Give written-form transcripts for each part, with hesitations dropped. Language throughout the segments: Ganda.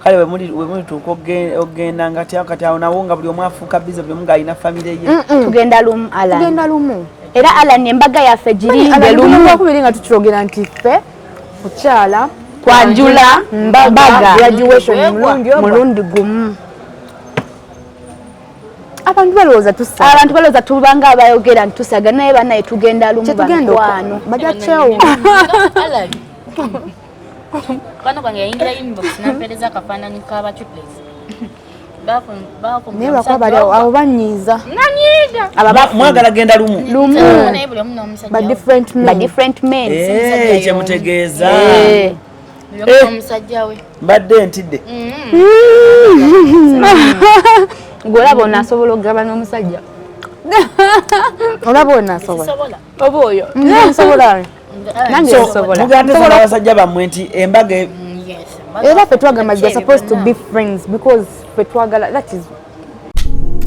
kale we muri tukogenda ngati awo nawo nga buli omwafuuka bize buli omu alina famire ye. Tugenda Lumu Alan. Tugenda Lumu. Era Alan embaga yaffe girinde Lumu. Kubiri nga tukyogera nti ffe kukyala kwanjula mbaga graduation mulundi gumu. Abantu balowooza tubanga abayogera nti tusaga naye banaye tugenda Lumu bankwano. Bajja kyewo. Kwano kwange yayingira inbox nampereza akafaananyi k'abacuplesi. Naye bakuba bali awo banyiiza. Nanyiiga. Mwagala genda Lumu. Naye buli omu n'omusajja. Ba different men. Kyemutegeeza. Omusajja we. Mbadde ntidde. Golaba onaasobola okugaba n'omusajja. Olaba onaasobola. Oba oyo. Nsobola. Nange nsobola. Muganda abasajja bammwe nti embaga era ffe twagamba they are supposed to be friends because ffe twagala that is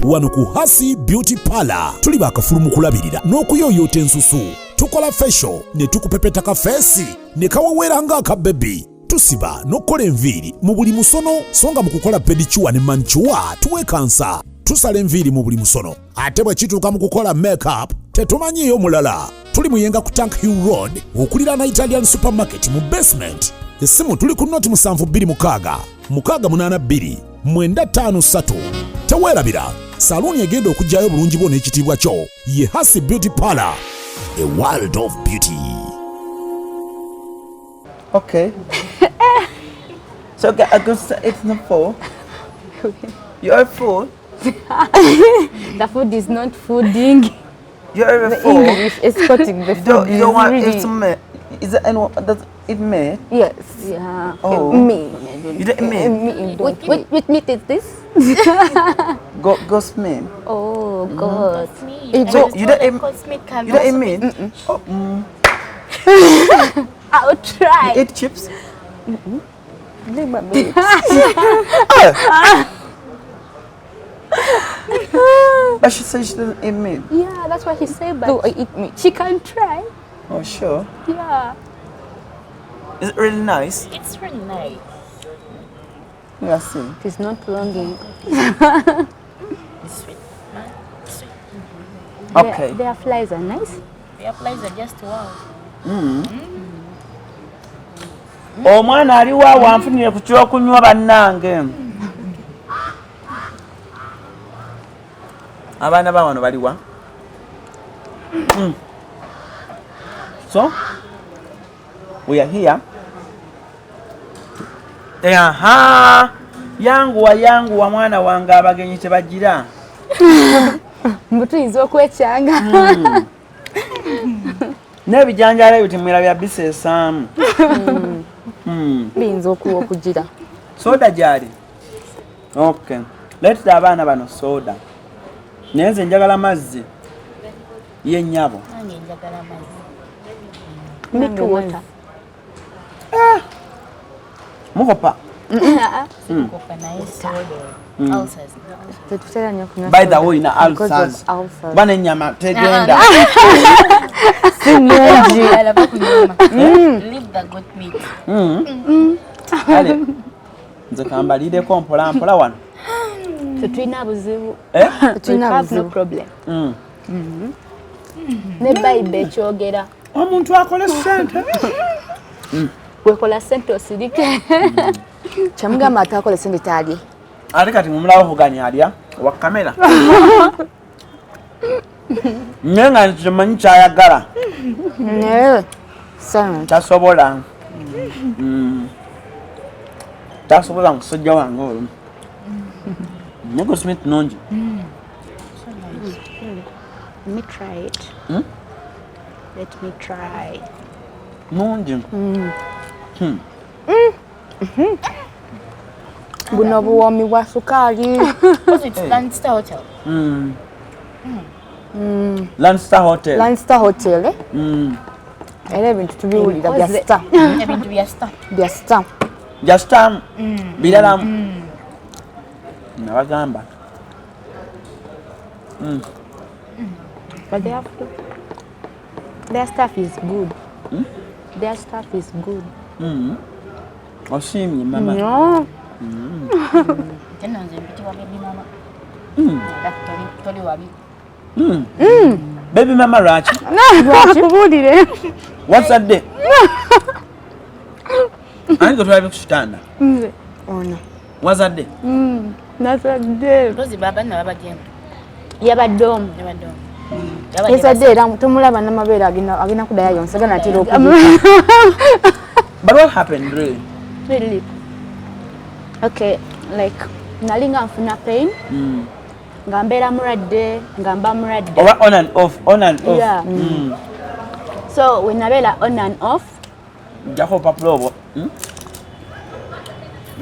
wano ku Hasi Beauty Parlor tuli bakafulu mu kulabirira n'okuyooyoota ensusu tukola facial ne tukupepeta ka feesi ne kawewera ng'akabebi tusiba n'okukola enviiri mu buli musono songa mu kukola pedicure ne manicure tuwekansa tusala enviiri mu buli musono ate bwe kituuka mu kukola makeup tetumanyiiyo mulala tuli muyenga ku Tank Hill Road okuliraana Italian Supermarket mu basement essimu tuli ku noti 7266 682 953 teweerabira saluuni egenda okujjayo bulungi bwo n'ekitiibwa kyo ye Hasi Beauty Parlor a world of beauty. Okay. So it's not full. You're full. The food is not fooding. You're the full. English escorting the food. You don't want really... it's me. Is it anyone? Does it me? Yes. Yeah. Oh. Me. You don't me. Which meat is this? Ghost me. Oh God. So you don't eat meat? I'll try. You eat chips? But she said she doesn't eat meat. Yeah, that's what she said. But So I eat meat. she can try. Oh sure. Yeah. Is it really nice? It's really nice. Yeah, see. It is not longing. It's sweet. Sweet. Okay. Their flies are nice. The applies are just wow. Omwana ali wa wanfunire ku kyokunywa bannange. Abaana ba wano baliwa. So we are here. Aha. Yanguwa mwana wange abagenyi tebagira. Mbutuyinza okwekyanga. N'ebijanjaalo ebyo temwera bya bisesaamu. Biyinza okugira. Soda gyali? Okay. Let's abaana bano soda. Naye nze njagala mazzi. Ye nnyabo. Nange njagala mazzi. Me too, water. Mukopa. Kopa naye soda. Ulcers. Tetutera nnyo kunywa. By the way, na because of ulcers. ulcers. Bana ennyama tegenda. Sinungi. I love kunyama. Leave the goat meat. Kale. Nze kambalireko mpola mpola wano. Tetulina buzibu. Tetulina We have no buzibu. problem. Ne Bible ekyogera. Omuntu akola ssente. Wekola ssente osirike. Kyamugamba atakola ssente talye. Ate kati mumulawo vuganya alya wa kamera. Nyenga nkimanyi kyayagala. Naye sana. Tasobola. Tasobola musajja wange olwo. Nego Smith nongi. Let me try it. Let me try. Nongi. Buno buwomi bwa sukaali. It's Lancaster Hotel. Lancaster Hotel. Lancaster Hotel. Era ebintu tubiwulira bya star. Ebintu bya star. Bya star. Just biralamu. Nabagamba. But their stuff is good. Their stuff is good. Osiimye mama. No. Tena nze mpitibwa baby mama. Toli wabi. Baby mama lwaki? Kubulire. What's that day? Ango twabe ku kitanda. Nze. Ona. What's that day? Nazadde. Rozi baba na baba genda. Yabaddomu. Yabaddomu. Yazadde era tumulaba n'amabeere agina kudaya yonsagana atera okubuka. But what happened really? Really? Okay, like nalinga nfuna pain. Nga mbeera mulwadde, nga mba mulwadde. Or on and off, on and off. Yeah. So when nabeera on and off, Njako papula obwo.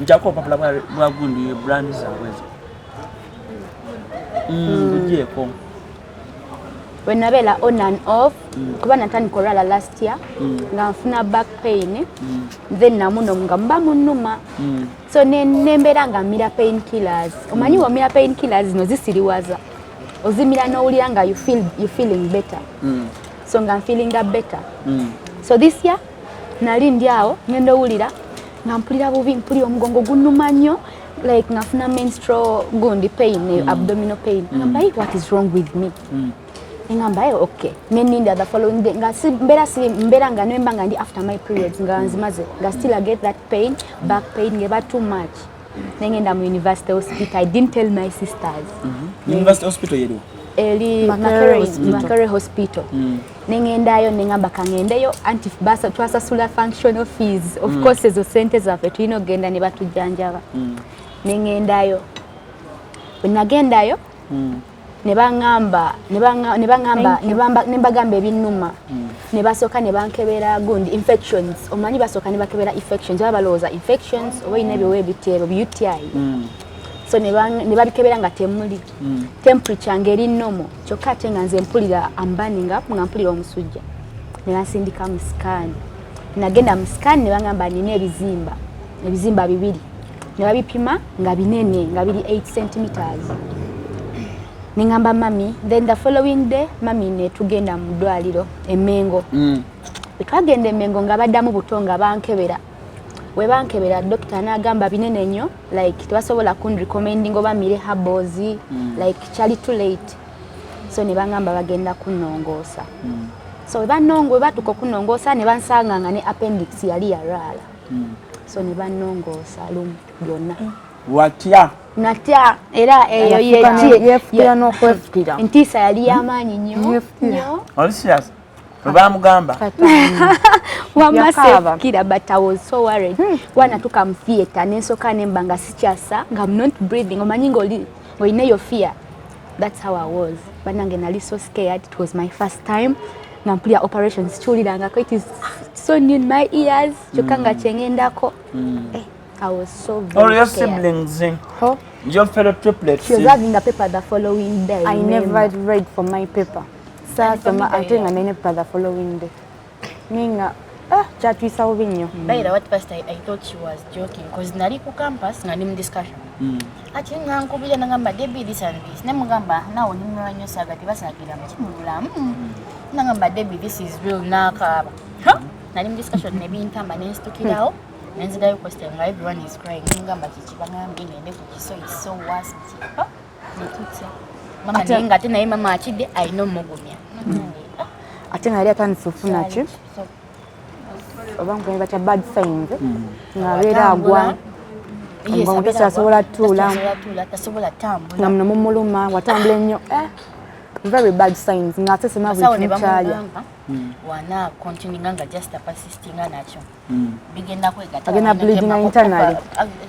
Njako papula bwa gundi brand zawezi. Bijeko. when nabeera on and off, kuba natandika olwala last year, nga nfuna back pain, then namuno nga mba munuma. So nembeera nga mmira pain killers. Omanyi womira pain killers zino zisiriwaza. Ozimira n'owulira nga you feeling better. So nga feeling better. So this year nali ndi awo ngenda owulira nga mpulira bubi, mpulira omugongo gunnuma nnyo, like ngafuna menstrual gundi pain, abdominal pain. Ngamba, what is wrong with me? Ngamba, okay. Neninda the following day nga mbera nga nemba nga ndi after my periods nga nzimaze nga still I get that pain, back pain ngeba too much. Nengenda mu university hospital. I didn't tell my sisters. University hospital yeri? Eli Makere hospital. Nengendayo nengamba kangendeyo anti basa twasasula functional fees. Of course ezo sente zaffe tulina genda ne batujjanjaba. Nengendayo. Wenagendayo nebangamba ebinuma. Ne basoka ne bankebera gundi infections. Omanyi basoka ne bakebera infections. Babaloza infections oba inebyo bitero UTI. So ne babikebera nga temuli. Temperature ngeri nomo. Kyokka ate nga nze mpulira ambaninga nga mpulira omusujja. Ne basindika mu scan. Nagenda mu scan ne bangamba nina ebizimba bibiri. Ne babipima nga binene nga biri 8 centimeters. Ningamba mami, then the following day mami ne tugenda mu ddwaliro Emmengo. Twagenda Emmengo nga baddamu butonga bankebera. We bankebera doctor n'agamba binene nnyo, like tebasobola recommending oba mire herbals, like chali too late. So ne bangamba bagenda kunongosa. So banongo batuko kunongosa ne bansanga nga ne appendix yali yarala. So ne banongosa lumu byonna. Watya? Natya era eyo yefuya n'okwefukira. Entiisa yali y'amaanyi nnyo. Oli serious? Bamugamba? Wamasefukira, but I was so worried. Wanatuka mu theatre nensoka nemba nga sikyasa nga I'm not breathing. Omanyi ng'olina your fear. That's how I was. But nange nali so scared. It was my first time. Nga mpulira operations kiwulirangako. It is so new in my ears. Kyokka nga kyengendako. I was so very Or your scared. siblings? Your fellow triplets? She was having a paper the following day. I never read for my paper. Sasa ate nga nine paper the following day. Ninga chatwisa obinyo. By the way, first I thought she was joking because nali ku campus nga nim discussion. Ati ngankubira nangamba Debbie this and this. Nemugamba nawo nimwanyo sagati basagira mu kimulamu. Nangamba Debbie this is real nakaba. Nali discussion ne bintamba nestukirawo. Nenzidayo question nga everyone is crying. Ningamba kikibangambi ngende kukiso it's so worse. Netutya. Mama ninga ate naye mama akide I know mugumya. Ate nga yali atandise ofuna ki? Obangu bacha bad signs. Nga beera agwa. Obangu tasobola tuula. Tasobola tambula. Nga muno mumuluma watambula ennyo. Very bad signs. Nga ate sema buli kyalya. Wana continuing nga just persisting nakyo. Bigenda kwegata. Agenda bleeding internally.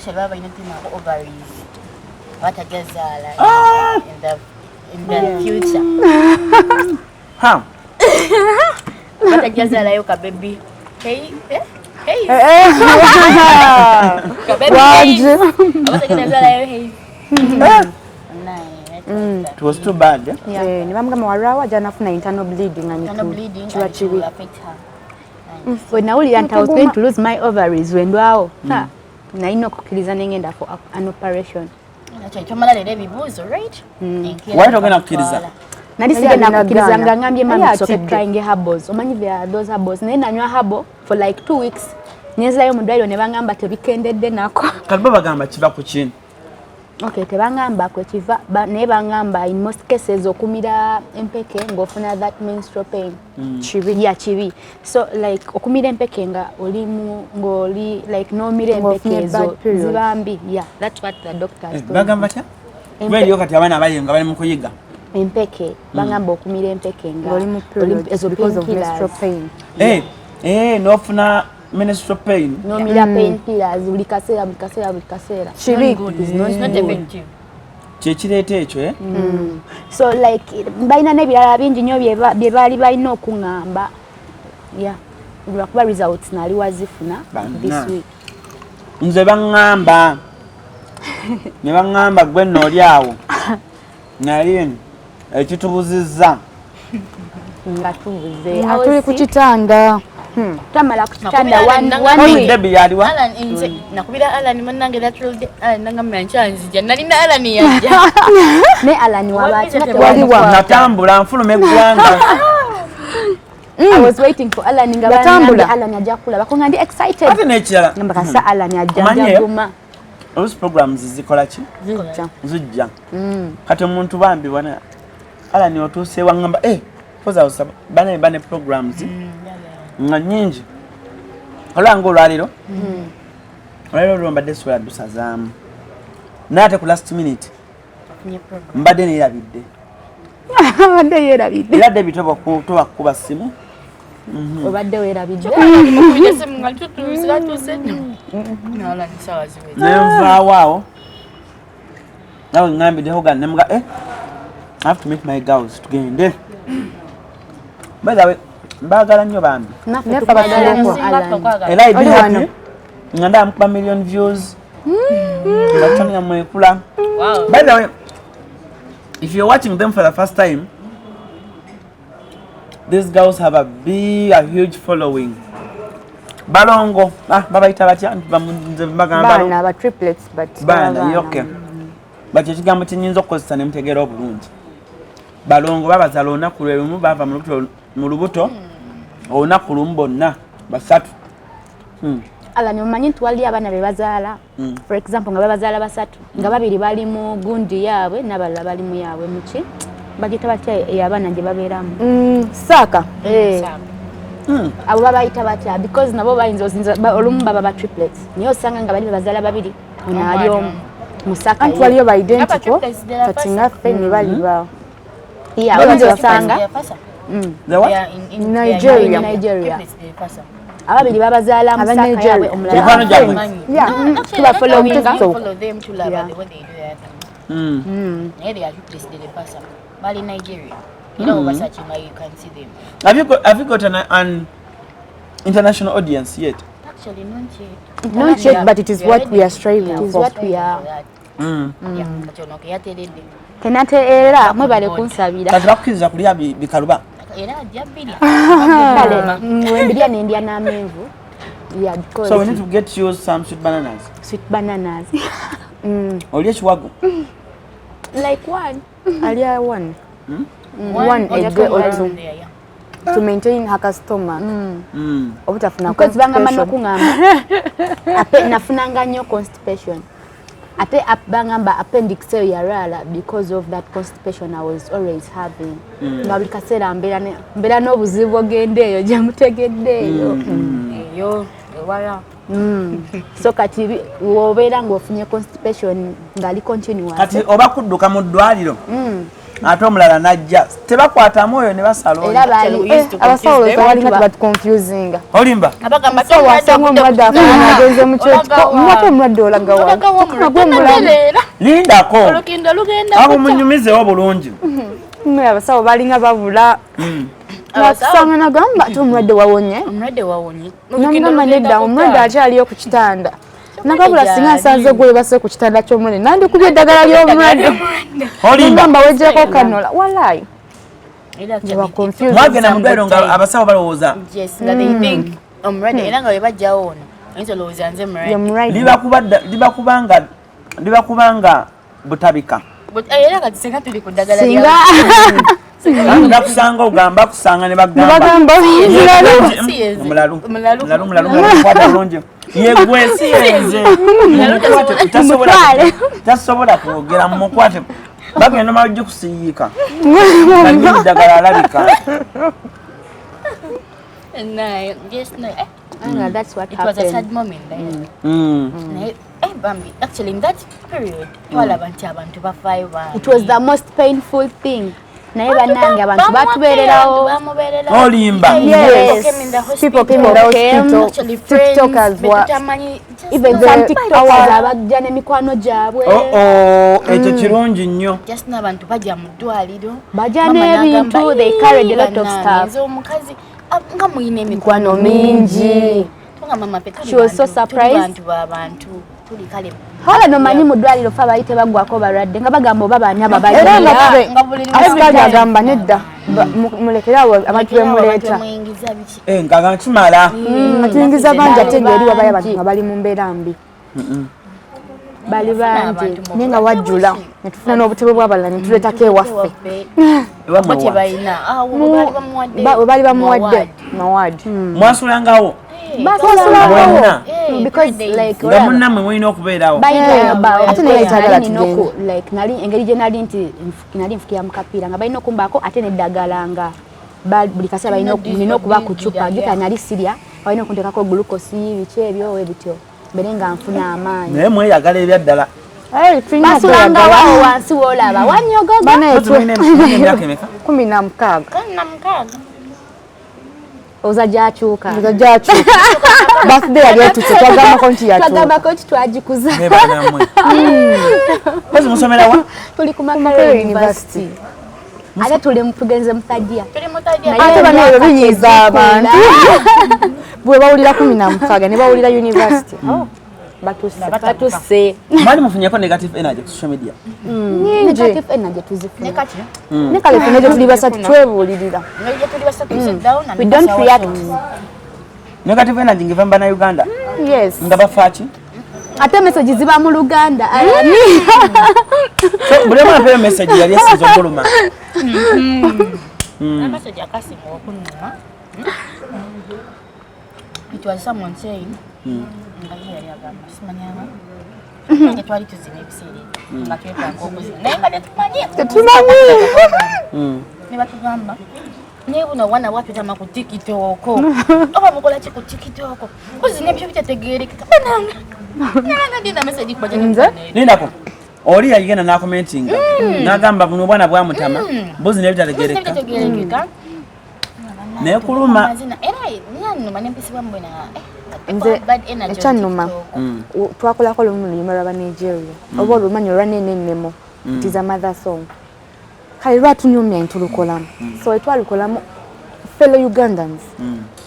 Shababa inatima ovaries. Watajazala in the future. Huh? Watajazala yo baby. Hey. It was too bad. Yeah. Ni bamugamba warawa janafuna internal bleeding and internal bleeding will affect her. When I was going to lose my ovaries when wow. Naino kukkiriza nengenda for an operation. Nacho chomala lele bibuzo, right? Why are you going to kukkiriza? Nali sigenda kukkiriza nga ngambye mama soke trying herbals. Omanyi there are those herbals. Nenda nywa herbal for like 2 weeks. Nyezlayo mu ddwaliro ne bangamba tebikendedde nako. Kati bagamba kiva ku kino. Okay, tebangamba kwe kiva naye bangamba in most cases okumira empeke ng'ofuna that menstrual pain. Chibi. Yeah, chibi. So like okumira empeke nga ng'oli like nomira empeke ezo zibambi. Yeah, that's what the doctors told. Bagamba kya? Waliyo kati abaana abayinga bali mu kuyiga. Empeke bangamba okumira empeke nga oli mu period because of menstrual pain. Nofuna menstrual pain. Nomira painkillers buli kaseera. Chibi. It's not effective. Kyekireeta ekyo So like balina n'ebirala bingi nnyo bye baali balina okuŋŋamba. Yeah. Lwakuba results naali wazifuna this week. Nze baŋŋamba. Ne baŋŋamba gwe nno oli awo. Nali ekitubuzizza. Nga tubuze. Atuli ku kitanda. Tamala ku kitanda one week. Debbie yaliwa? Alan inze nakubira Alan mannange natural day. Alan nangamba nchanzija. Nalina Alan yajja. Ne Alan wabachi waliwa. Natambula nfuluma eggwanga. I was waiting for Alan ngabanga Alan ajja kulaba. Ko ngandi excited. Ate nekirala. Ngamba kasa Alan ajja guma. Those programs zikola ki? Zijja. Kati omuntu bambi bwana Alan otuuse wangamba poza usaba bane programs. Nga nyingi. Olwango olwaliro. Olwaliro lwombadde sola dusazaamu. Nate ku last minute. Mbadde neerabidde. Mbadde yeerabidde. Era Debbie toba kuba simu. Obadde weerabidde. Nenvaawo awo. Nawe ngambiddeho gana nemuga I have to meet my girls tugende. By the way, mbagala nnyo bambi. Naffe bagala nnyo Alan. Era ibihano. Nganda ampa million views. Ngatanga mwekula. By the way, if you're watching them for the first time, these girls have a huge following. Balongo, babayita batya baana aba triplets but baana yoke. But ekigambo kinyinza okukozesa ne mutegeera obulungi. Balongo babazaala olunaku lwe lumu bava mu lubuto olunaku lumu bonna basatu. Alan omanyi nti wali abaana be bazaala. For example nga babazaala basatu nga babiri bali mu gundi yaabwe n'abalala bali mu yaabwe muki bagita batya abaana gye babeeramu. Saaka. Abo babayita batya because nabo bayinza olumu baba ba triplets naye osanga nga bali bazaala babiri ono ali omu musaka anti waliyo ba identical kati ngaffe ne bali ba oyinza osanga Nigeria ababiri babazaala musaka yaabwe omulala tuba followinga Bali Nigeria. You know, Basatu, you can see them. Have you got an international audience yet? Actually, not yet. Not yet, but it is what we are striving for. It is what we are. Kenate era mwebale kunsabira. Kati bakkiriza kulya bikaluba. Era ajja bbiri. Kale mwembirya n'endya n'amenvu. Yeah, because so we need to get you some sweet bananas. Sweet bananas. Olye kiwago. Like one. Aliya one. One a day or two to maintain her customer. Obutafuna because bangamba n'okungamba ape nafunanga nnyo constipation. Ate bangamba appendix eyo yarala because of that constipation I was always having. Nga buli kaseera mbeera n'obuzibu ogenda eyo gye mutegedde eyo. Eyo ewala. So kati wobeera ng'ofunye constipation ngali continuous. Kati oba kudduka mu ddwaliro. Ate omulala najja tebakwata mwoyo ne basala era bali abasawo balinga tebatu confusing olimba abagamba wasanga omulwadde afuna agenze mu kyotiko mwate omulwadde olaga wa lindako olugendo lugenda abo munyumizewo bulungi abasawo balinga babula nakusanga nagamba ate omulwadde wawonye namugamba nedda omulwadde akyaliyo ku kitanda nakabula singa nsanze gwe base ku kitanda ky'omulwadde nandikubye eddagala ly'omulwadde ngamba wejjeko kanola walayi mwagenda mu ddwaliro nga abasawo balowooza omulwadde era nga bwe bajjawo ono ayinza olowooza nze libakubanga butabika era kati singa tuli ku ddagala Nakusanga ogamba kusanga ne bagamba. Mulalu kwata bulungi. Yegwe siyenze. Tasobola kwogera mukwate. Bagenda maji kusiika. Nani dagala alabika. No, just no. That's what it happened. was a sad moment. Bambi, actually in that period, it was the most painful thing. Naye banange abantu batubeererawo. Olimba. Yes. People came in the hospital. TikTokers were. Even some TikTokers abajja n'emikwano gyabwe. Ekyo kirungi nnyo. Just n'abantu bajja mu ddwaliro. Bajja n'ebintu, they carried a lot of stuff. Omukazi nga muyina emikwano mingi. She was so surprised. Hala nomanyi mu ddwaliro fa bayite bagwako balwadde nga bagamba oba baani ababalira. Asikali agamba nedda mulekerawo abantu bemuleeta. Nga kimala. Atuyingiza bangi ate ng'eri wabayo abantu nga bali mu mbeera mbi. Bali bangi. Naye nga wajjula ne tufuna n'obutebe bw'abalala ne tuleetako ewaffe. We baali bamuwadde mawaadi. Mwasulangawo. Basula because like munnammwe mulina okubeerawo. Ate naye yetagala tugende. Like nali engeri gye nali nfukira mu kapiira nga balina okumbaako ate n'eddagala nga buli kaseera balina okuba ku cupa jjuka nali sirya balina okunteekako glukosi biki ebyo ebityo mbere nga nfuna amaanyi. Naye mweyagala ebya ddala. Basulangawo wansi w'olaba wanyogoga. 16. Oza gyakyuka. Birthday yali etuse twagambako nti yatuuka. Twagambako nti twagikuza. Kozi musomera wa? Tuli ku Makerere University. Ate tugenze Mutadya. Ate bano ebyo binyiiza abantu. Bwe bawulira 16 ne bawulira university. Batuse. Mwali mufunyeko negative energy ku social media. Negative energy tuzifuna. Ne kale fene tuli basatu twebuulirira. We don't react. Negative energy ngiva mbana Uganda. Yes. Ndabafaaki. Ate message ziba mu Luganda. So buli mwana pe message yali esizo kuluma. Message akasinga okunuma. It was someone saying nga yali agamba simanyanga. Nge twali tuzina ebiseera nga twetaaga okuzina naye nga tetumanyi. Ne batugamba naye buno wana watutama ku TikTok. Oba mukola ki ku TikTok? Kuzina ebyo bitategeerekeka. Nanga ndina message kwa jana. Nindako. Oli yagenda na commenting. Nagamba buno bwana bwa mutama. Mbuzi ne bitategeerekeka. Ne kuluma. Era nyanuma nempisi bambona. Nze ekyannuma twakolako lumu luyimba lw'aba Nigeria oba olumanyi olwanenennemo it is a mother song kale lwatunyumya ntulukolamu so etwalukolamu fellow Ugandans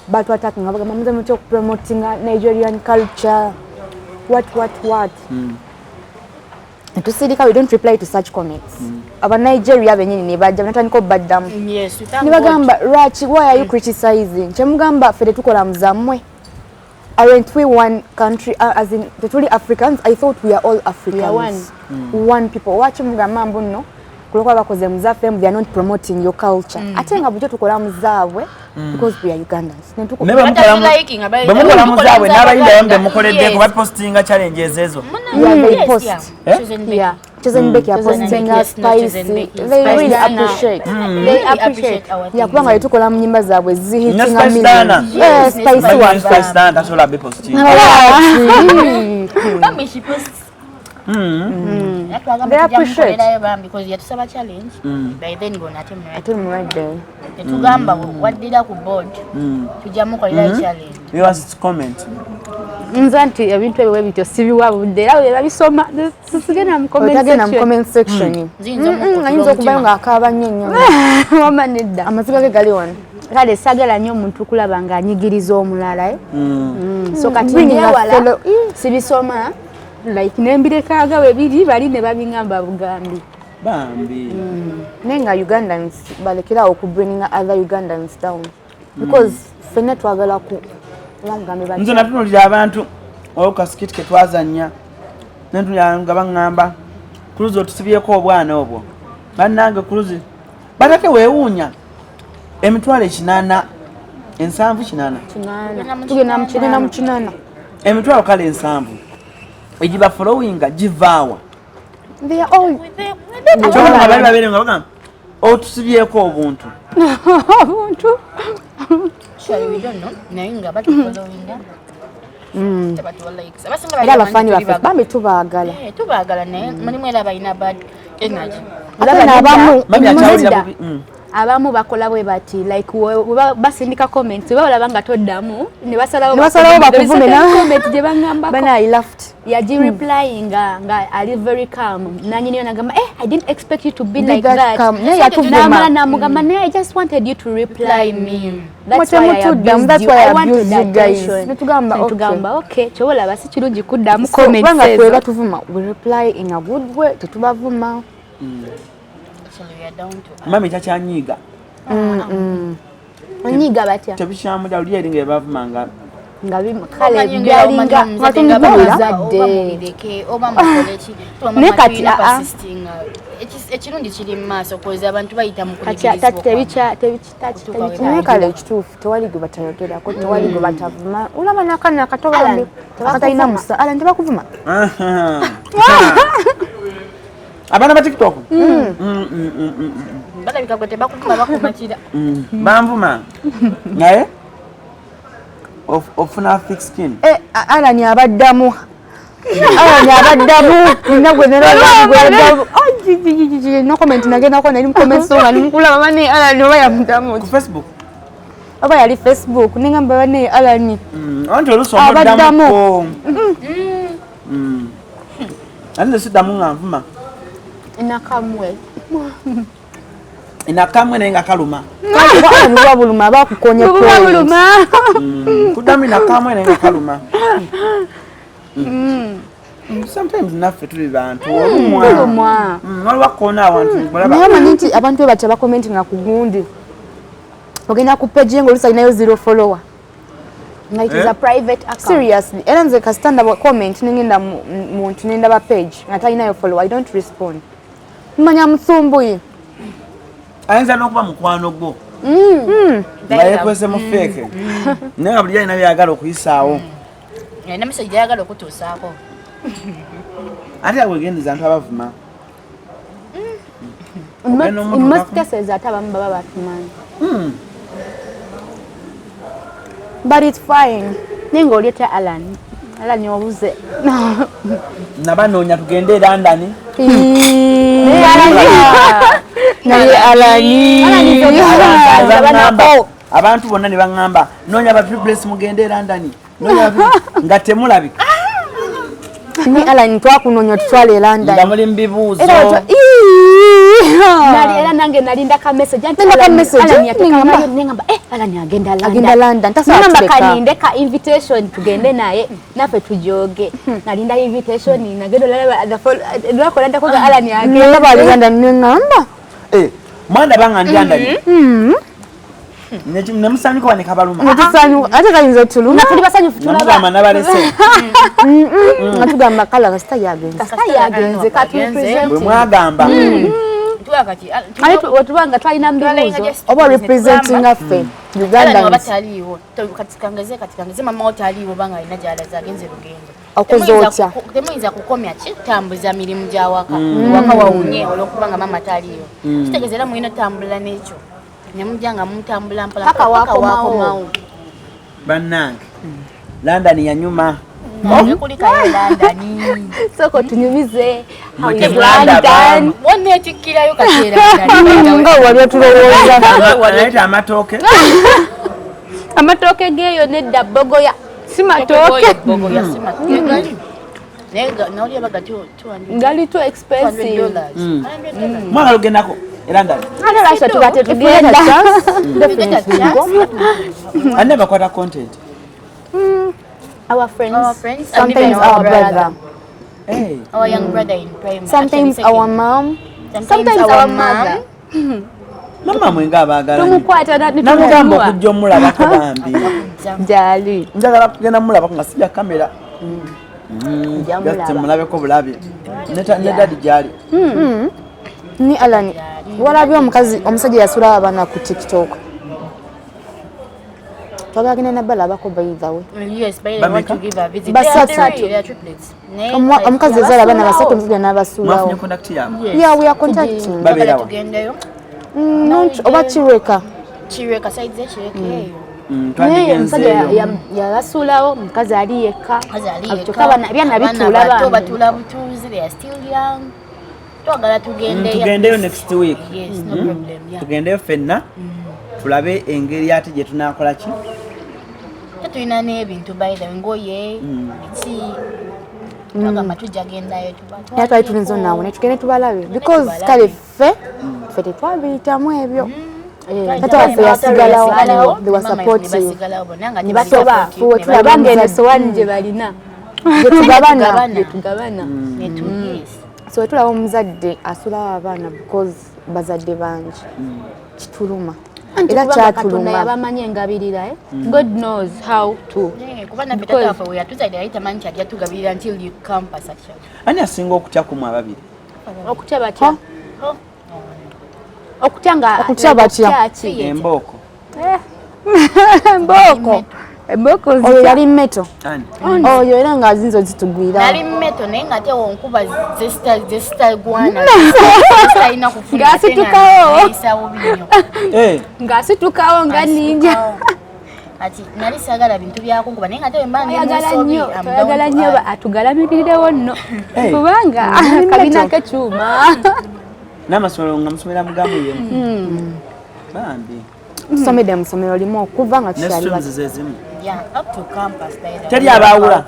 batwataka nga bagamba muze mutya okupromotinga Nigerian culture what netusirika we don't reply to such comments aba Nigeria benyini ne bajja natandika obaddamu ne bagamba lwaki why are you criticizing kyemugamba ffe tetukola muzammwe. Aren't we one country, as in the truly Africans? I thought we are all Africans. We are one people. Watch mugamambu no. Kulokwa bakoze muzaffe, they are not promoting your culture. Ate nga bujjo tukola muzabwe because we are Ugandans. Bemukola muzabwe n'abayimba yambe mukoleddeko bapostinga challenges ezo. Yeah, they post. Yeah. Chosenbeki ya posting spicy. They really appreciate. They appreciate. Yeah, kubanga tukola mu nyimba zabwe zihitinga mimi. Yes, spicy one. Spicy dana tasola be posting. Mami she posts. They appreciate because you have a challenge. By then go na team right there. Tugamba waddira ku board. Tujamu kolera challenge. You was comment. Nzanti ebintu ebyo ebityo sibiwabudde era babisoma tusigena mu comment section. Ayinza okubayo ng'akaaba nnyo nnyo. Wama nedda. Amaziga ge gali wano. Kale sagala nnyo omuntu kulaba ng'anyigiriza omulala. So kati nyewala sibisoma. Like nembirekaga webiri bali ne babingamba bugambi. Bambi. Nenga Ugandans balekera okubringa other Ugandans down. Because fene twagala ku langambe bali. Nze natunulira abantu okasikiti ke twazanya. Nentu yanga bangamba CRUZ otusibyeko obwana obwo. Bannange CRUZ Batate weewuunya emitwalo 80 ensanvu 80 tugenda mu 80 emitwalo kale ensanvu egiba followinga givaawa they are all kyobanga bali babere nga bagamba otusibyeko obuntu Surely we don't know. Nainga but followinga. era abafaani baffe bambi tubaagala Tubaagala naye mulimu era balina bad energy. Abamu bakola bwe bati like basindika comments we balaba nga toddamu ne basalawo bakuvume na comment gye bangamba bana I laughed yaji replying nga ali very calm nanyi niyo nagamba I didn't expect you to be like that naye yatuvuma namugamba I just wanted you to reply me that's why I abused you guys netugamba okay chobola basi kirungi kuddamu comments banga twe batuvuma we reply in a good way tetubavuma mami takyanyiiga onyiiga batya tebikyamuda luli eringa ebavumanga nga kale byalinga zadde oba mukoleki ne kati ekirungi kiri mu maaso koza abantu bayita mu kale ekituufu tewali gwe batayogerako tewali gwe batavuma olaba nakana katobambi akatalina musa ala ntibakuvuma abaana ba TikTok balabika gwe tebakuvuma bakumatira banvuma naye ofuna thick skin alani abaddamu nagwe no comment nagendako nali commentsonga nimukulaba bane alani oba yamudamu ku Facebook oba yali Facebook ningamba bane alani anti olusoma oddamuko ande siddamu nga nvuma inakamwe naye nga kaluma buba buluma bakukonye kuddamu inakamwe naye nga kaluma sometimes naffe tuli bantu olumwa waliwakoona awantu naye manyi nti abantu we batya bakomenti nga ku gundi ogenda ku page nga olusalinayo 0 follower nga it is a private account seriously era nze kasitanda comment nengenda muntu nendaba page nga talinayo follower I don't respond mmanya musumbuyi ayinza n'okuba mukwano gwo nga yekwese mu feeke naye nga buli alina byayagala okuyisaawo alina message gyayagala okutuusaako ate abwegendeza ntu abavuma in most cases ate abamu baba batumanyi but it's fine nenga olieta Alani obuze nabanoonya tugende London naye Alani abantu bonna ne baŋŋamba noonya ba Bless mugende London nga temulabika ni Alani twakunoonya tutwale London nga muli mu bibuuzo era nange nalinda ka message Alani agenda London tasaba kaninde ka invitation tugende naye nafe tujoge nalinda invitation nagendo lwakola ndako ga Alani agenda bali London ngamba mwana banga ndi London nemusanyu ko bane kabaluma ate kayinza tuluma tuli basanyu tulaba nabalese atugamba kala kasita yagenze katu represent mwagamba watubanga twalina mbibuzo oba representing affe Uganda bataliwo katikangeze mama otaliwo banga ina jala zagenze lugendo okozotya temuyinza kukomya kitambuza mirimu gyawaka waka wawunye olwokubanga mama taliyo kitegezera muyina tambula n'ekyo nemujanga mutambula mpala paka wakomawo bannange London yanyuma kulikayo London soko tunyumize London wone tikirayo kaseera nga wali tulowooza aleta amatoke geyo nedda bogoya simatoke bogoya simatoke nega nauli abagati ngali too expensive mwana lugendako London Rasha tubate tugenda I never got a content our friends sometimes our brother hey our young brother in primary sometimes our mom sometimes our mother mama mwenga abagala tumukwata namugamba okujja omulabako bambi jali njagala kugenda mulabako nga sijja kamera just mulabeko bulabi ne dadi jali Ni Allan. Walabye omusajja yasula abaana ku TikTok. Twagagina na balaba ko bayidawe. Yes, by the way, want to give a visit. Basatu. They are triplets. Omukazi yazala abaana basatu mvuga n'abasulawo. Mwafunye contact yabo. Yeah, we are contacting. Babera wa. Tugendeyo. Oba Chireka. Chireka side ze Chireka eyo. Omusajja yabasulawo omukazi ali yekka. Byana bitula bana. Batula butuzi, they are still young. Twagala tugendeyo next week. Yes, no problem. Yeah. Tugendeyo fenna. Tulabe engeri ate gye tunakola ki. Tulina n'ebintu bayida ngoye, biti. Twagamba tujagendayo tuba. Yatwali tulinzo nawo ne tugende tubalabe because kale ffe tetwabiyitamu ebyo. Tato waffe yasigalawo, they were supportive. Ne basoba tulabanga enesowani gye balina. Gye tugabana. So tulaba omuzadde asulawo abaana because bazadde bangi. Kituluma. Era kyatuluma yabamanyi engabirira God knows how to. Kubana bitata afa we atuzadde ayita manyi kyajja tugabirira until you campus actually. Ani asinga okutya ku ababiri? Okutya batya? Okutya batya? Embooko. Embooko oyo yali meto. Ani? Oyo era nga zinzo zitugwira. Yali meto naye nga ate wonkuba zesta gwana. Zesta kufuna. Ngasitukawo. Ngasitukawo nga ninja. Ati nali sagala bintu byako kuba naye nga ate mbange ayagala nnyo atugalamirirewo nno. Kubanga kabina kekyuma. N'amasomero nga musomera mugamu ye. Bambi. Tusomedde mu ssomero limu okuva nga tukyali bato. Yeah, up to campus by the way. Teri abaawula.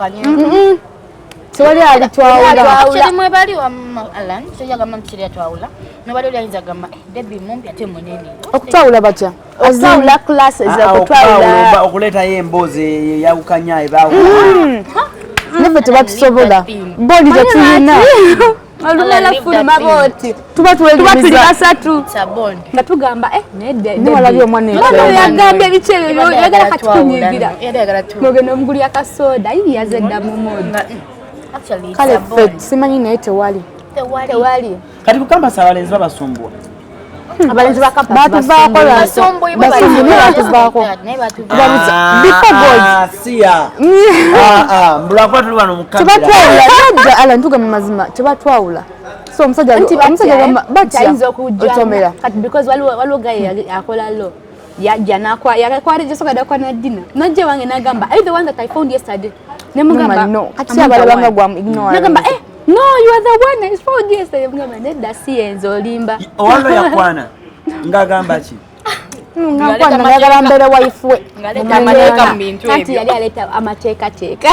Tewali ali twawula. Kiri mwe bali wa Allan, kiri gamba kiri twawula. Nobali oli ayinza gamba Debbie mumpi ate munene. Okutawula batya? Okutawula classes okutawula. Okuleetayo emboozi yawukanya ebaawula. Naffe tebatusobola. Bondi tetulina. Olumala fuluma booti. Tuba tuli basatu. Nga tugamba nedde. Niwalabye omwana yagambye ebikyebyo yagala katukunyigira. Mogenda omuguli akasoda yazedda mu moodi. Kale ffe simanyi naye tewali. Kati ku kampasi abalenzi babasumbua. Abalenzi ba kampasi batuvaako batuvaako. Before God. Siya. Mbulakwa tuli wano mukambira. Tebatwawula najja ala ntugamba mazima tebatwawula. So omusajja gamba batayinza okujja kati because waliwo gaye akola lo yajja nakwa yakwarije soka dakwa na dina najja wange nagamba I the one that I found yesterday nemugamba no kati abalabanga gwa ignore nagamba no you are the one I found yesterday mugamba nedda siyenzo olimba owalo yakwana ngagamba ki ngakwana ngagala mbere wife we kati yali aleta amateeka teeka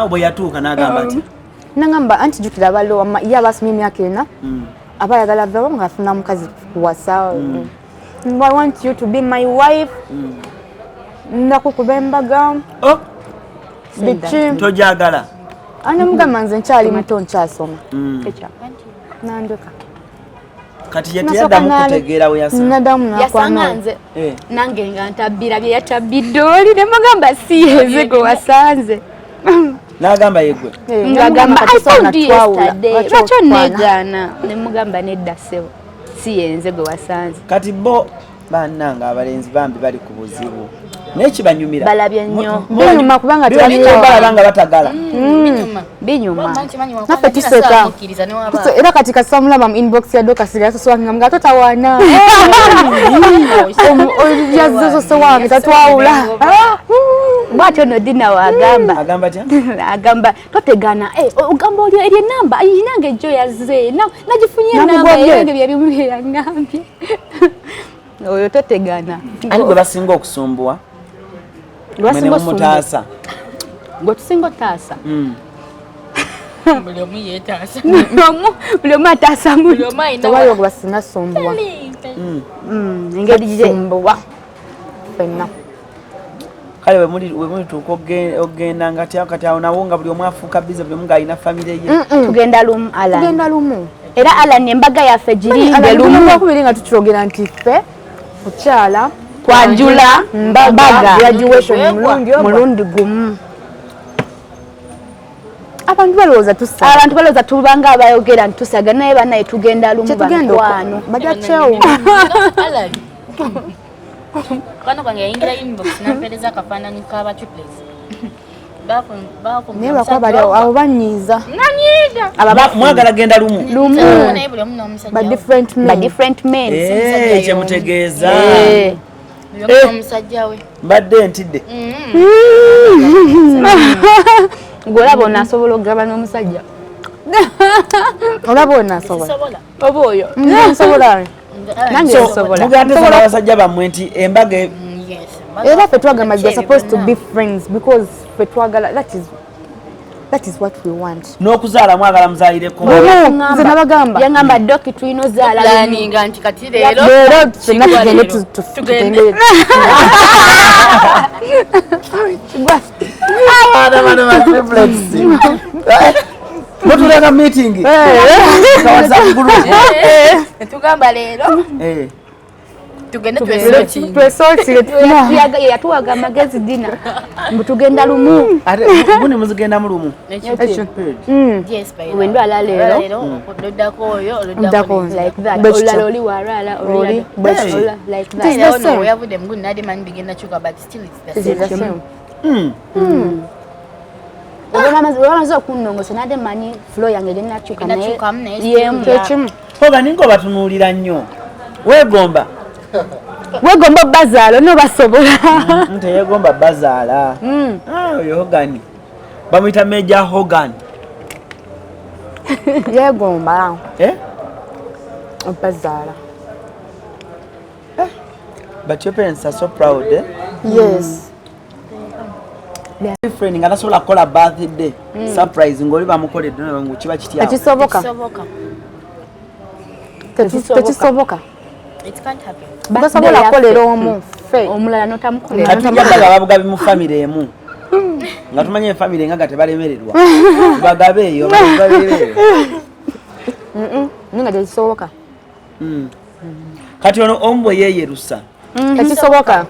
bwe yatuuka nagamba ati nangamba anti jukira balo yabasimi emyaka ena abayagala vero ngafuna mukazi kuwasa I want you to be my wife nakukuba Embaga bichi tojagala ana mugamba nze nkyali muto nkyasoma nanduka kati yatiyaddamu kutegeera we yasanga nze nange nga ntabbira bye yatabbidde oli ne mugamba siyeze gwe wasanze nagamba yegwe ngagamba lwakyo negaana ne mugamba nedda ssebo siyenze gwe wasanze kati bo bannanga abalenzi bambi bali ku buzibu naye kibanyumira balabye nnyo binyuma kubanga balabanga batagala binyuma naffe tuseka era kati kasamulaba mu inbox ya doka siri asoswanga mga totawana yazzoso wange tatwawula bwatyo no dina agamba totegana ogamba oli eri enamba nange jo yazze nagifunye enamba yange byabimu byangambye oyo totegana ani gwe basinga okusumbuwa mutaasa gwe tusinga otaasa buli omu yeetaasa buli omu ataasa tewali ogwe basinga sumbuwa engeri gisumbuwa fenna kale we muli tuuka ogenda nga kati awo nawo nga buli omu afuuka bize buli omu ng'alina famire ye tugenda lumu era Allan Embaga yaffe girinde lumu okubiri nga tukyogera nti ffe kukyala kwanjula Embaga graduation mulundi gumu abantu balowooza tusaga. Abantu balowooza tubanga abayogera ntusaga naye banaye tugenda lumu bankwano. Bajja kyewo. Kwano kwange yayingira inbox nampereza akafaananyi k'aba triplets. Naye bakuba bali abo banyiiza. Aba mwagala genda lumu. Ba different men. Kyemutegeeza. Omusajja we. Mbadde ntidde. Golaba onasobola okugaba n'omusajja. Olaba onaasobola. Oba oyo. Nsobola. Nange nsobola. Muganda abasajja bammwe nti embaga era ffe twagamba they are supposed to be friends because ffe twagala that is what we want. n'okuzaala mwagala muzaalireko. Nze nabagamba. Yangamba doki tulina ozaala Planninga nti kati leero ffenna tugende tugende. Bano ba triplets. Mutuleka meeting. WhatsApp group. netugamba leero tugende Twesootire tufuna. yatuwaga amagezi dina mbu tugenda lumu. Ate guni muzigenda mu lumu. Wendwala leero oddako oyo Oddako. like that. Best. Olala oli warala Oli. best. Like It is that. the same. yavudde muguni nadi mani bigenda kyuka but still it's the It is the same. same. olwamaze okunnongosa nade manyi flow yange genakyuka Enakyukamu naye yemu. still Kyekimu. Hoga ningo batunuulira nnyo. Weegomba. Wegomba bazaalo n'obasobola. Teyeegomba bazaala. Oyo Hogani. Bamuyita Major Hogan. Yeegomba. Bazaala. But your parents are so proud, eh? Yes. Friend nga tasobola kukola birthday surprise ng'oli bamukoledde ngu kiba kitya. Tekisoboka. Tekisoboka. It can't happen. Basobola kukolera omu. Omulala notamukolera. Kati tujja babugabi mu family emu. Nga tumanye family nga gatebalemererwa. Bagabe eyo bagabire. Ninga tekisoboka. Kati ono ombwe yeyerusa. Tekisoboka.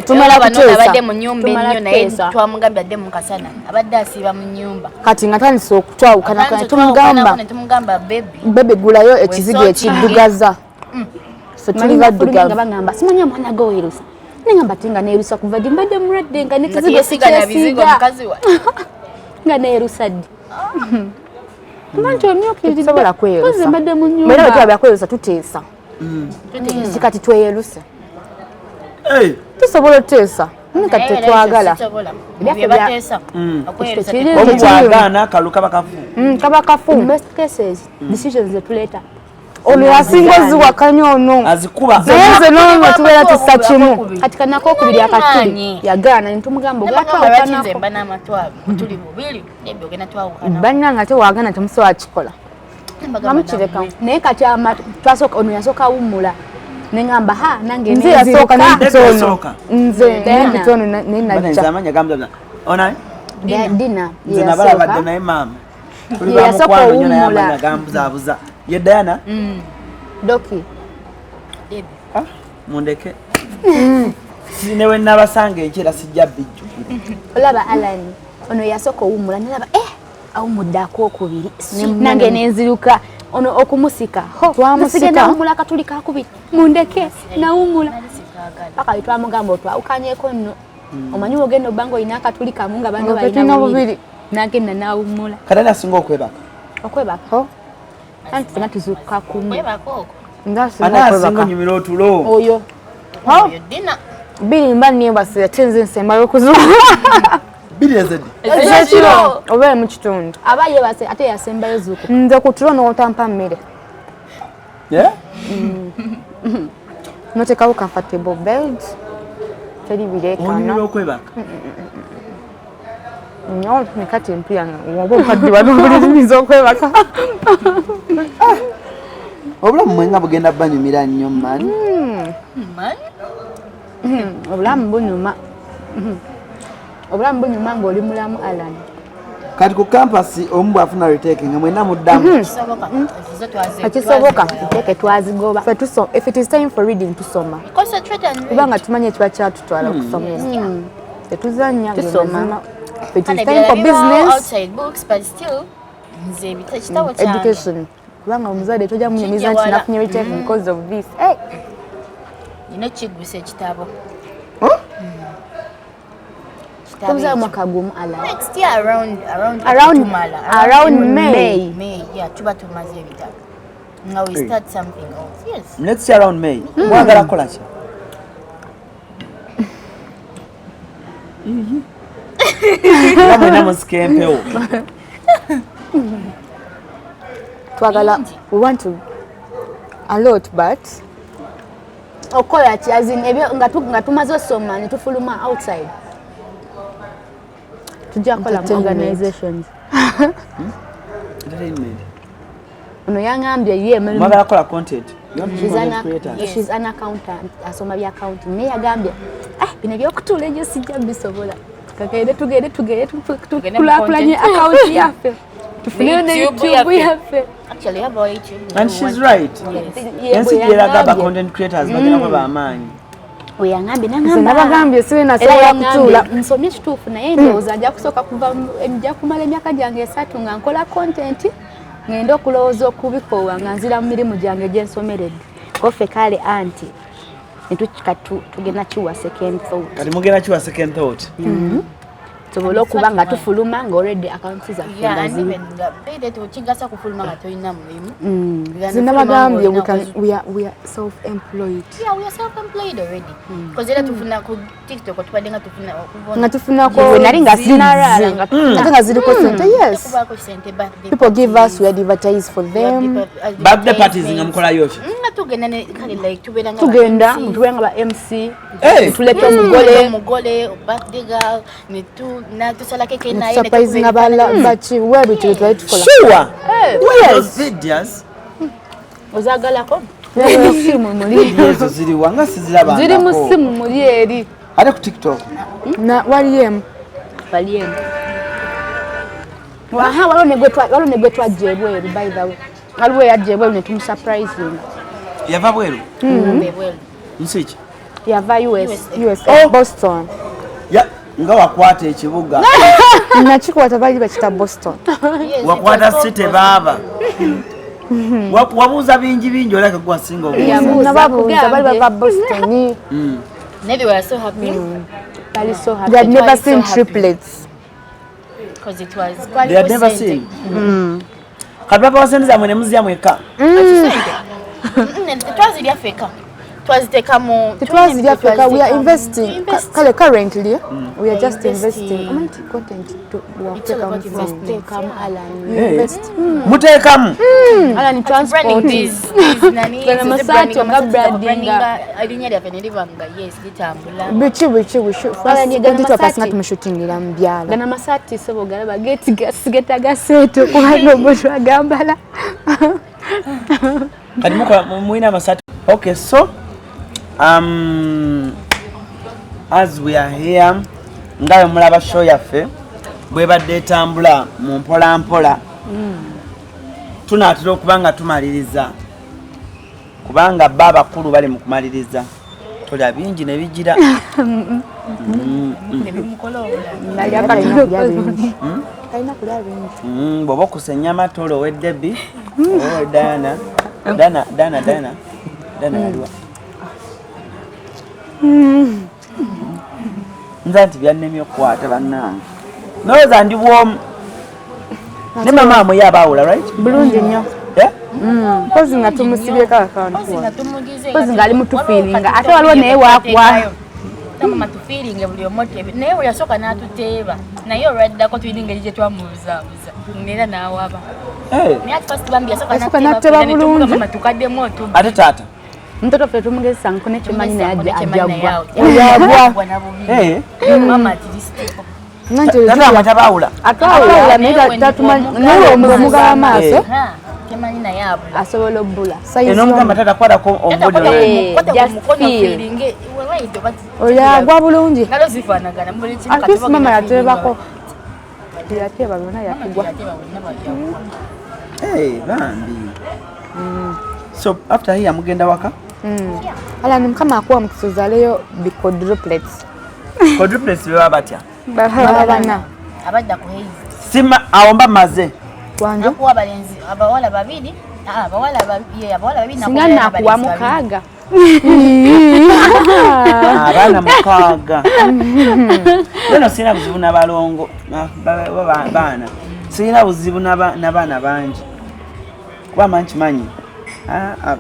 Tumala kuteesa. Abadde mu nnyumba ennyo naye twamugambye adde mu kasana. Abadde asiiba mu nnyumba. Kati nga tandise okutwawukana kana tumugamba baby. Bebe gulayo ekizige ekiddugaza. Ffe tuli baddugavu. Bagamba simanya mwana go wirusa. Nengamba tinga neerusa kuva ddi mbadde mulwadde nga nekizigo Yesigana bizigo mukazi wa. nga neerusa ddi. Tumanti omyoka Tekisobola kwerusa. mbadde mu Era nnyumba. bwe kwerusa tuteesa. Kati tweyeruse. Tusobola oteesa. Kati tetwagala. Byebateesa. Okwerusa. Omu bwagaana kaluka bakafu. Kaba kafu. In most cases, decisions zetuleta. Ono yasinga oziwakanya ono. Azikuba. Naye n'omwe tubeera tussa kimu. Kati kanako okubiri akatuli yagaana ne tumugamba Ogatwawukanako. Mba n'amatwalo. Tuli bubiri. Ebyo ogenda twawukana. Bannanga tewaagana temusobola kikola. namukireka naye kati twasooka ono yasooka awummula neŋŋamba ha nange nze yasooka n'empitono nze Diana. n'empitono naye najja amanya gambula ona Dina nze nabalabadde naye maama tuli Ye yasooka bamukwano nnyo naye owummula. amanya gambuzaabuza ye Diana Doki mundeke sinewe nabasanga enkera sijja bijjukire olaba Alan ono yasooka owummula nalaba awummudde akookubiri nange nenziruka ono okumusika nasigenda awummula akatuli kakubiri mundeke nawummula paka twamugamba otwawukanyeko nno omanyi ogenda obanga olina akatuli kamu nga bange balina bubiri nagenda nawummula kale nasinga okwebaka okwebaka anti fena tuzuka kumu anasinga onyumira otulo oyo Dina biri mba nembasira tenze nsembayo okuzuka biri ezedde ekiro obeere mu kitundu aba yebase ate yasembayo zuku nze ku tulo n'otampa mmere notekawo comfortable bed teri bireekana onyumira okwebaka nyo nekati empya oba okaddiwa n'obulirimiza okwebaka obulamu mwenga bugenda banyumira nnyo mani obulamu bunyuma obulamu bunyuma ng'oli mulamu Alan kati ku kampasi omu bwafuna reteke nga mwena muddamu ekisoboka nteke twazigoba if it is time for reading tusoma kubanga tumanye ekiba kyatutwala okusoma tetuzanya tusoma It is time for business. Outside books, but still, education. Kubanga omuzadde toja munyumiza nti nafunye retake because of this. Hey. Ino kiguse ekitabo. Tuza mwaka gumu ala. Next year around May. Yeah, tuba tumaze ebitabo. Now we start something else. Yes. Next year around May. Mwagala kola ki? Mwena musikempewo. Twagala, we want to a lot, but okola ki as in ebyo nga tumaze osoma ne tufuluma outside. Tujja kola organizations. Entertainment. Ono yangambye ye Mwagala kola content. She's an accountant. Asoma bya accounting. Ne yagambye, bino byokutula ebyo sijja bisobola. Kakaide tugende tukulakulanye account yaffe. Tufune ne YouTube yaffe. Actually, have YouTube. And she's right. Yes, gaba content creators bagenda kuba amaanyi. Oyangambye nabagambye siwe nasobola kutula. Nsomye kituufu naye ndowooza ajja kusooka kuva nja kumala emyaka gyange 3 nga nkola content ngenda okulowooza okubikoowa nga nzira mu mirimu gyange gye nsomeredde. Kofe kale anti tugenda kiwa second thought. Kati mugenda kiwa second thought. Tusobola okuba nga tufuluma nga already accounts zaffe ngazimu. Kigasa kufuluma nga toyina mulimu. Zinabagambye we are self-employed. Yeah, we are self-employed already. Because era tufuna ku TikTok tubadde nga tufuna nga tufuna ko nali nga sinarala nga ziriko sente. Yes, people give us, we advertise for them. Birthday parties nga mukola yoki? Tugenda ne kale like tubera nga tugenda mutuwenga ba MC tuleta omugole birthday girl ne tu na tusala keke naye ne surprising abala bachi wewe tukola tukola sure yes videos ozagala ko simu muri ezo ziri wanga siziraba ziri mu simu muri eri ate ku TikTok na waliem waha walone gwetwa jebweru by the way aliwe yajebweru ne tumsurprising yava bweru nsiki yava US Boston ya nga wakwata ekibuga nakikwata bali bakita Boston wakwata city baba wabuuza bingi olaka gwa singa nababuuza bali bava Boston. They were so happy. Bali so happy. They had never seen triplets because it was they had never seen kababa wasenza mwene muzia mweka twazi lya feka twaziteka mu twazi lya feka we are investing currently we are just investing content to come Alan invest mutekamu Alan transport these nani Basatu nga branding alinya lya penelivanga yes litambula bichi we shoot first content pasina tumshootingira mbyala gana masati sobo galaba geta gaseto kubano botwa gambala kati muina masatu. Okay, so as we are here ngayo mulaba show yaffe bwebadde etambula mu mpola tunatera okubanga tumaliriza kubanga baba kulu bali mu kumaliriza tolya bingi ne bijira bwoba okusenya matolo ow'eddebi owe Dana yaliwa nza nti byannemye okukwata bannange noweza ndi bwomu ne mama amwe abawula right bulungi nnyo kozi nga tumusibyeko akantu kozi nga ali mutufiiringa ate waliwo naye wakwa mama tufiiringe buli omote naye we yasooka n'atuteeba naye olwaddako tulina engeri gye twamubuzaabuza neera n'awaba naye ati first bambi yasooka n'ateeba bulungi tukaddemu otu ate taata mtoto ffe tumugezesa nkune kimanyi naye ajagwa oyagwa mama atiristeko taata amatabawula atawula naye tatumanyi naye omugaba amaaso temanyi naye abula asobola obbula en'omugamba taata kwatako omukono oyagwa bulungi ngalo zifaanagana at least mama yateebako yateeba byonna yakigwa bambi so after here mugenda waka Alan mukama akuwa mukisozaleyo quadruplets quadruplets beba batya bana abadda ku haze sima awomba maze Wanje nakuwa abalenzi abawala babiri abawala babiri singa nakuwa mukaaga abaana mukaaga leno sirina buzibu n'abalongo baana sirina buzibu n'abaana bangi kuba mankimanyi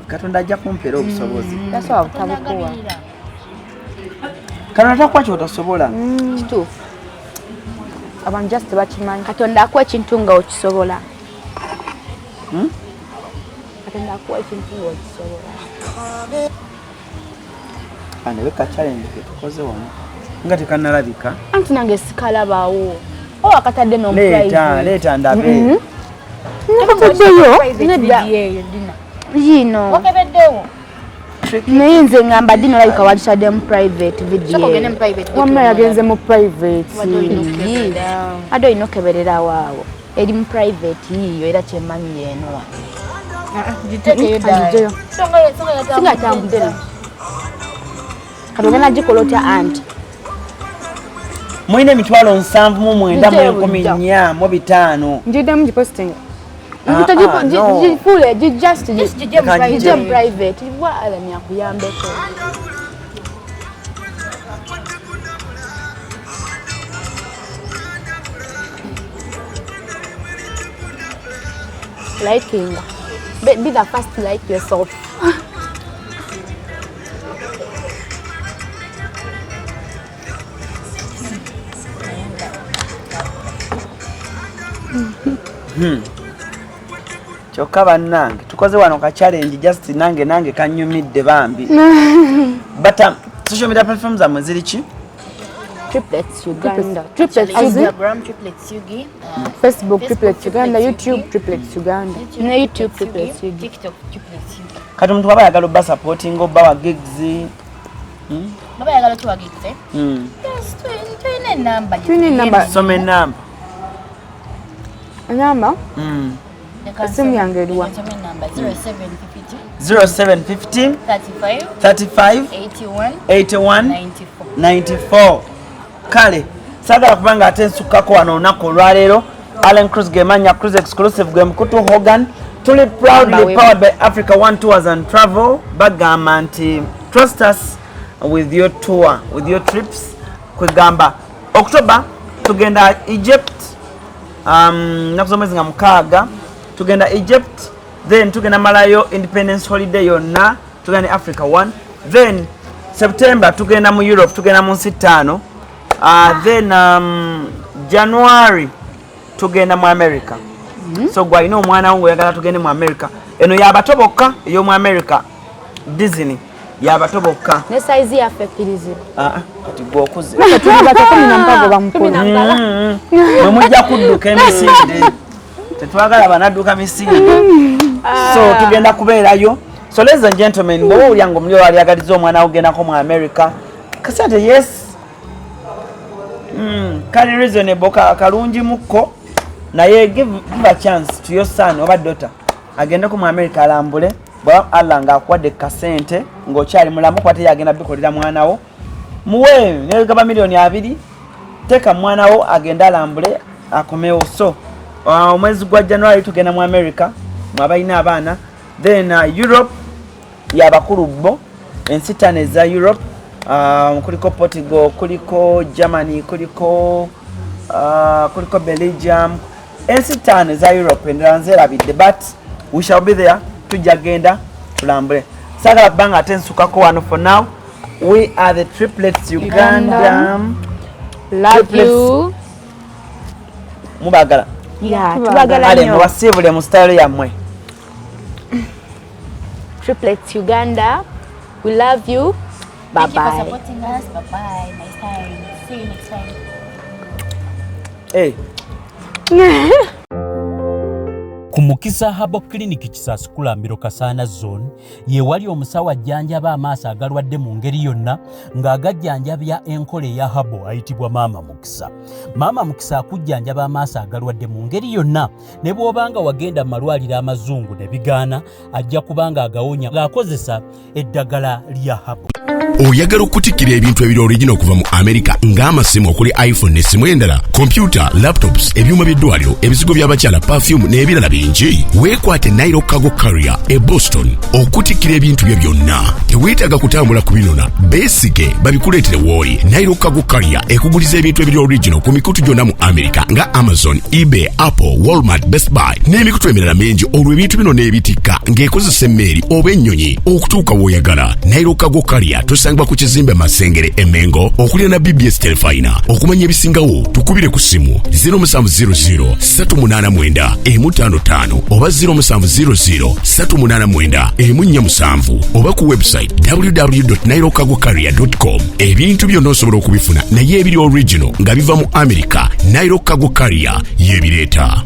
Katonda ajja kumpeera obusobozi tasobola butabukuwa Katonda takuwa kyotasobola kituufu abantu just tebakimanyi Katonda akuwa ekintu nga okisobola Katonda akuwa ekintu nga okisobola anebeka challenge ketukoze wano nga tekanalabika anti nange sikalabaawo oba akatadde leeta ndabe nakataddeyo yino okebeddewo naye nze ngamba dino labika watadde mu private video wamma yagenze mu private ate olina okeberera waawo eri mu private yiyo era kyemanyi yenwa singa tambudde kati ogenda gikola otya anti mwine emitwalo 7,945 njiddemu giposting gifule gijje mu private bwa alani akuyambeko liking be the first to like yourself kyokka bannange tukoze wano ka challenge just nange kanyumidde bambi but social media platforms zamwe ziri ki Triplets Uganda Instagram Triplets Yugi Facebook Triplets Uganda YouTube Triplets Uganda ne YouTube Triplets Yugi TikTok Triplets Yugi kati omuntu aba ayagala obba supporting obba wa gigs baba yagala tuwagitse yes tuyina enamba soma enamba enamba esimu yange eriwa 0750 35 81 94 kale sagala kubanga ate nsukako wano olunaku olwaleero ALLANCRUZ gemanya CRUZ exclusive gwe mukutu Hogan tuli proudly powered by Africa One Tours and Travel bagamba nti trust us with your tour with your trips kwegamba October tugenda Egypt nakuzomwezi nga mukaaga tugenda Egypt then tugenda malayo independence holiday yonna tugenda Africa One then September tugenda mu Europe tugenda mu nsi 5 then January tugenda mu America so gwalina omwana wangu yagala tugende mu America eno yabatoboka eyo mu America Disney yabatoboka ne size ya affectirizibwa kati gwokuze tuliba 15 bamukulu mwe mujja kudduka emisinde tetwagala banadduka misinde so tugenda kubeerayo so ladies and gentlemen bwe owulya nga omuli walyagaliza omwana wogendako mu America kasate yes kali reasonable kalungi mukko naye give a chance to your son oba daughter agendeko mu America alambule bwa Allah nga akwadde kasente ng'okyali mulamu kwate yagenda bikolera mwana wo muwe ne gaba milioni 2 teka mwana wo agenda alambule akomewo so omwezi gwa January tugenda mu America mwabalina abaana then Europe yabakulu bo ensi 5 za Europe kuliko Portugal kuliko Germany kuliko Belgium ensi 5 za Europe endala nzerabidde but we shall be there tujja genda tulambule sagala kubanga ate nsukako wano for now we are the Triplets Uganda love you mubagala tubagala nnyo mubasiibule mu style yammwe Triplets Uganda we love you bye Thank you for bye supporting us. Bye bye. Nice time. See you next time. hey Ku Mukisa Habo Clinic Kisaskulambiro Kasana Zone ye wali omusawo ajjanjaba amaaso agalwadde mu ngeri yonna ng'agajjanjabya enkole ya habo ayitibwa Maama Mukisa. Maama Mukisa akujjanjaba amaaso agalwadde mu ngeri yonna ne bw'obanga wagenda mu malwaliro amazungu ne bigaana ajja kubanga agawonya ng'akozesa eddagala lya habo. Oyagala okutikira ebintu ebiri original okuva mu America ng'amasimu okuli iPhone n'essimu endala, computer, laptops, ebyuma by'eddwaliro, ebizigo by'abakyala, perfume n'ebirala bingi. Weekwate Nairo Cargo Carrier e Boston okutikira ebintu bye byonna. Teweetaaga kutambula kubinona, beesige babikuleetere w'oli. Nairo Cargo Carrier ekuguliza ebintu ebiri original ku mikutu gyonna mu America nga Amazon, eBay, Apple, Walmart, Best Buy n'emikutu emirala mingi. Olwo ebintu bino n'ebitikka ng'ekozesa emmeeri oba ennyonyi okutuuka w'oyagala. Nairo Cargo Carrier tusangibwa ku kizimbe Masengere Emengo okulira na BBS Telefina. Okumanya ebisingawo tukubire ku simu 0700 389 155 oba 0700 389 147 oba ku website www.nairocargocarrier.com. Ebintu byonna osobola okubifuna naye ebiri original nga biva mu America. Nairo Cargo Carrier yebireeta.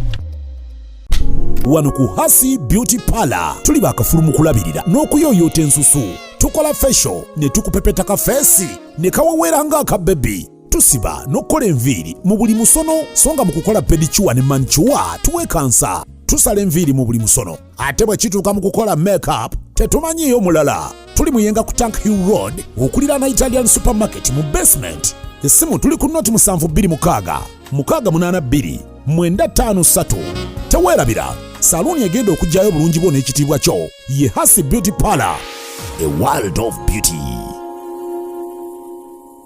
Wano ku Hasi Beauty Parlor tuli bakafulu mu kulabirira n'okuyooyoota ensusu. Tukola facial ne tukupepeta ka face ne kawawera nga aka baby. Tusiba n'okola enviiri mu buli musono songa mu kukola pedicure ne manicure tuwe kansa. Tusala enviiri mu buli musono ate bwe kituuka mu kukola makeup tetumanyiyo mulala. Tuli muyenga ku Tank Hill Road okulira na Italian Supermarket mu basement. Essimu tuli ku noti 72 682 953. Teweerabira saluni egenda okujjayo bulungi bwo n'ekitiibwa kyo ye Hasi Beauty Parlor, a world of beauty.